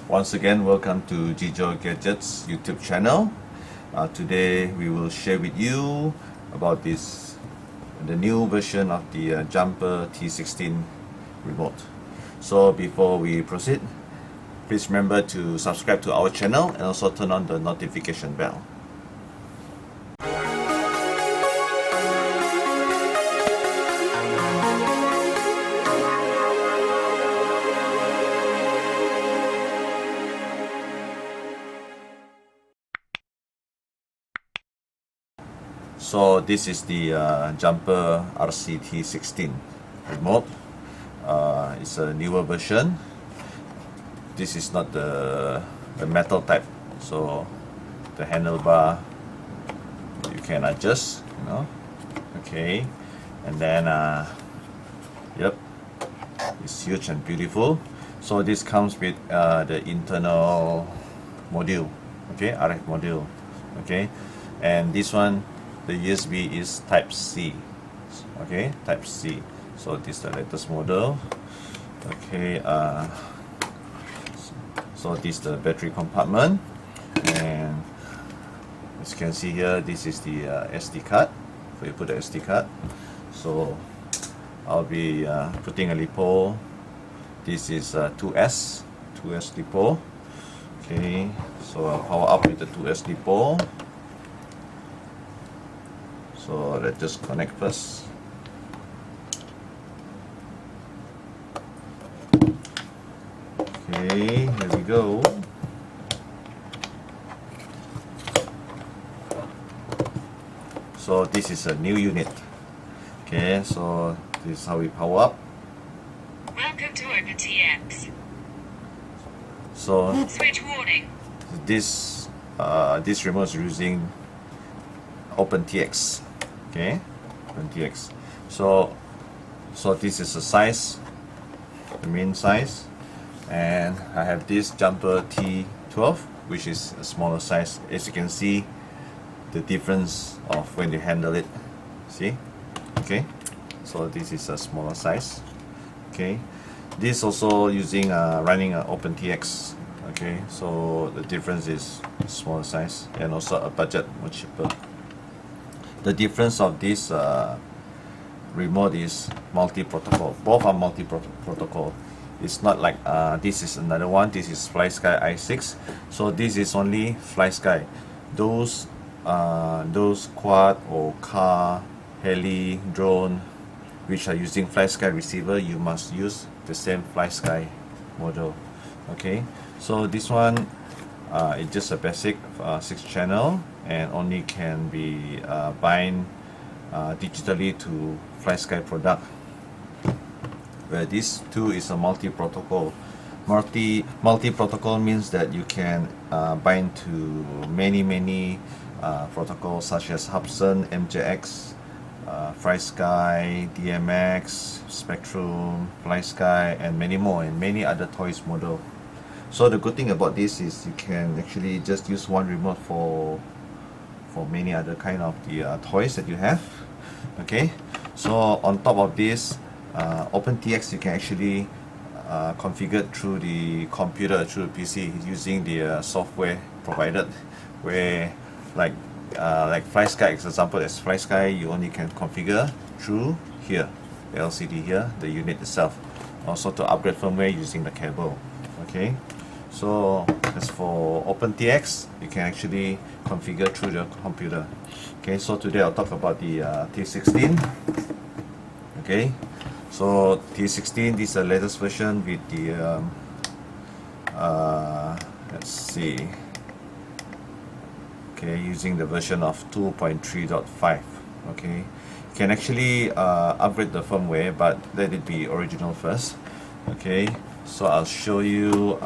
Once again, welcome to GIJO Gadgets YouTube channel. Today we will share with you about the new version of the Jumper T16 remote. So before we proceed, please remember to subscribe to our channel and also turn on the notification bell. So this is the Jumper RCT16 remote. It's a newer version. This is not the metal type, so the handlebar you can adjust, okay, and then yep, it's huge and beautiful. So this comes with the internal module, okay, RF module, okay, and this one, the USB is Type C, okay, Type C. So this is the latest model, okay. So this is the battery compartment, and as you can see here, this is the SD card. So you put the SD card. So I'll be putting a LiPo. This is 2S LiPo. Okay, so I'll power up with the 2S LiPo. So let's just connect first. Okay, here we go. So this is a new unit. Okay, so this is how we power up. Welcome to OpenTX. So Switch warning. this remote is using OpenTX. Okay, OpenTX. So this is the size, the main size. And I have this Jumper T12, which is a smaller size. As you can see, the difference of when you handle it. See? Okay. So this is a smaller size. Okay. This also using running OpenTX. Okay. So the difference is smaller size and also a budget more cheaper. The difference of this remote is multi-protocol. Both are multi-protocol. It's not like this is another one. This is FlySky i6. So this is only FlySky. Those quad or car, heli, drone, which are using FlySky receiver, you must use the same FlySky model. Okay. So this one is just a basic 6-channel and only can be bind digitally to FlySky product. Where this too is a multi-protocol. Multi-protocol means that you can bind to many protocols such as Hubsan, MJX, FlySky, DMX, Spectrum, FlySky, and many more, and many other toys model. So the good thing about this is you can actually just use one remote for many other kind of the toys that you have. Okay, so on top of this, OpenTX you can actually configure through the computer, through the PC, using the software provided. Where like FlySky, for example, as FlySky, you only can configure through here, the LCD here, the unit itself. Also to upgrade firmware using the cable. Okay, so as for OpenTX, you can actually configure through the computer. Okay, so today I'll talk about the T16. Okay. So T16, this is the latest version with the let's see, okay, using the version of 2.3.5. okay, you can actually upgrade the firmware, but let it be original first. Okay, so I'll show you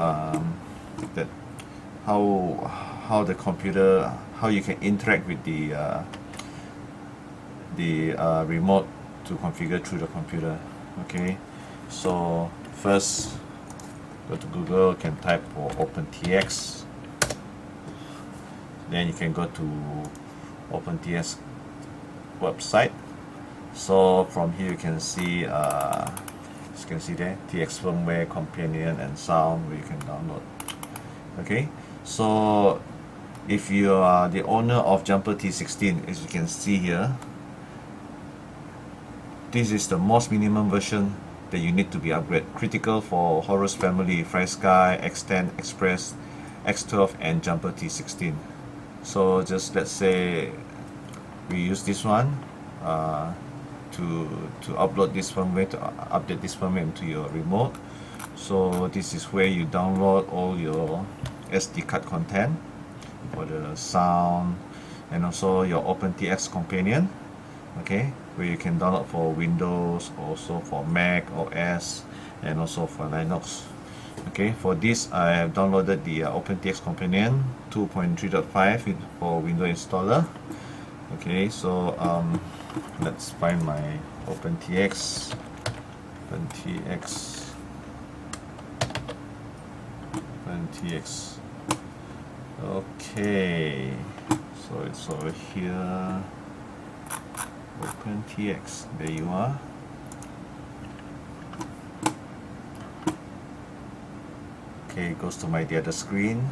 that how the computer, how you can interact with the remote to configure through the computer. Okay, so first go to Google, you can type for OpenTX, then you can go to OpenTX website. So from here you can see as you can see there, TX firmware, companion and sound, where you can download. Okay, so if you are the owner of Jumper T16, as you can see here, this is the most minimum version that you need to be upgraded. Critical for Horus family, FireSky, X10, Express, X12 and Jumper T16. So just let's say we use this one to upload this firmware, to update this firmware into your remote. So this is where you download all your SD card content for the sound and also your OpenTX companion, okay, where you can download for Windows, also for Mac OS and also for Linux. Okay, for this I have downloaded the OpenTX companion 2.3.5 for Windows installer. Okay, so let's find my OpenTX. Okay, so it's over here. OpenTX, there you are. Okay, it goes to my data screen.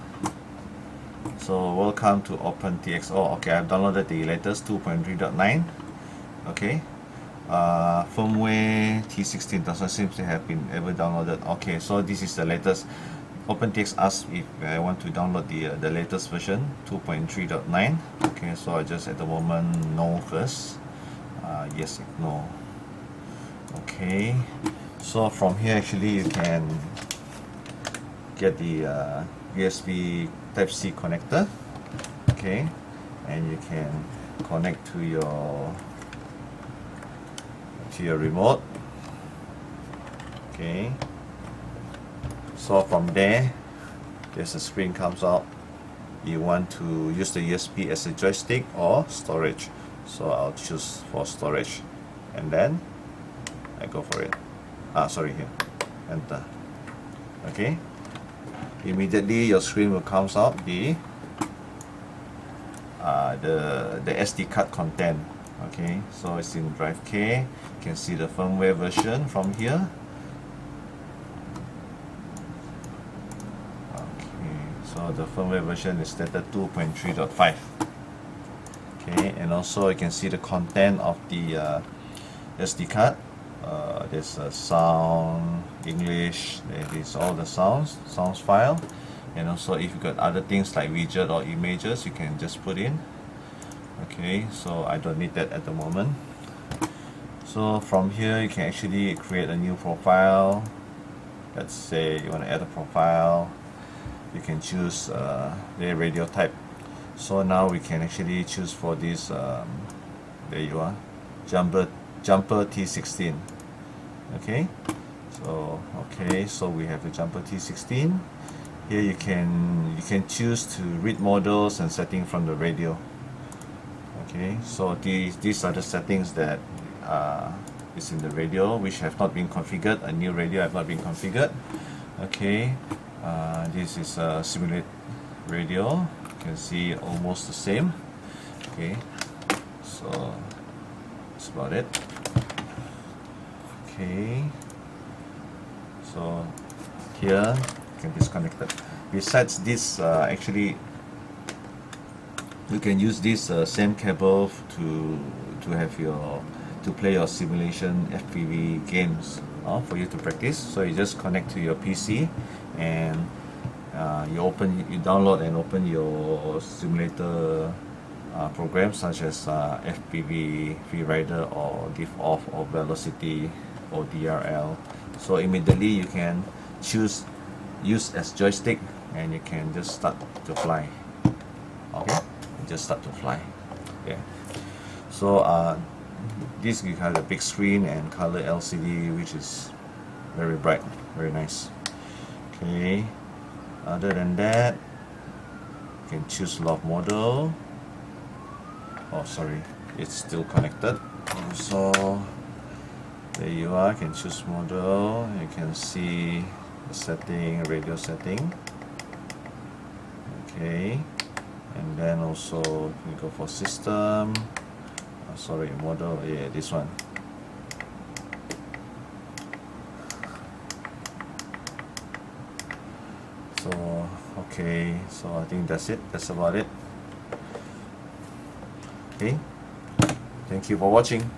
So welcome to OpenTX. Oh, okay, I've downloaded the latest 2.3.9. Okay, firmware T16 doesn't seem to have been ever downloaded. Okay, so this is the latest. OpenTX asks if I want to download the latest version 2.3.9. Okay, so I just at the moment no first. Yes, no. Okay, so from here actually you can get the USB Type-C connector. Okay, and you can connect to your remote. Okay, so from there there's a screen comes out. You want to use the USB as a joystick or storage, so I'll choose for storage and then I go for it. Sorry, here, enter. Okay, immediately your screen will comes out the SD card content. Okay, so it's in drive K. You can see the firmware version from here. Okay, so the firmware version is stated 2.3.5. Okay, and also you can see the content of the SD card. There's a sound, English, there is all the sounds file, and also if you got other things like widget or images, you can just put in. Okay, so I don't need that at the moment. So from here you can actually create a new profile. Let's say you want to add a profile, you can choose the radio type. So now we can actually choose for this, there you are, Jumper T16. Okay, so we have a Jumper T16. Here you can choose to read models and setting from the radio. Okay, so these are the settings that is in the radio which have not been configured. A new radio have not been configured. Okay, this is a simulate radio. You can see almost the same. Okay, so that's about it. Okay, so here you can disconnect it. Besides this, actually you can use this same cable to have your play your simulation FPV games for you to practice. So you just connect to your PC and you download and open your simulator programs such as FPV, FreeRider or Give Off or Velocity or DRL. So immediately you can use as joystick and you can just start to fly. Okay, just start to fly. Yeah. So this you have a big screen and color LCD which is very bright, very nice. Okay. Other than that, you can choose log model. Oh, sorry, it's still connected. So there you are. You can choose model. You can see the setting, radio setting. Okay, and then also you go for system. Sorry, model. Yeah, this one. So Okay, so I think that's it. That's about it. Okay, thank you for watching.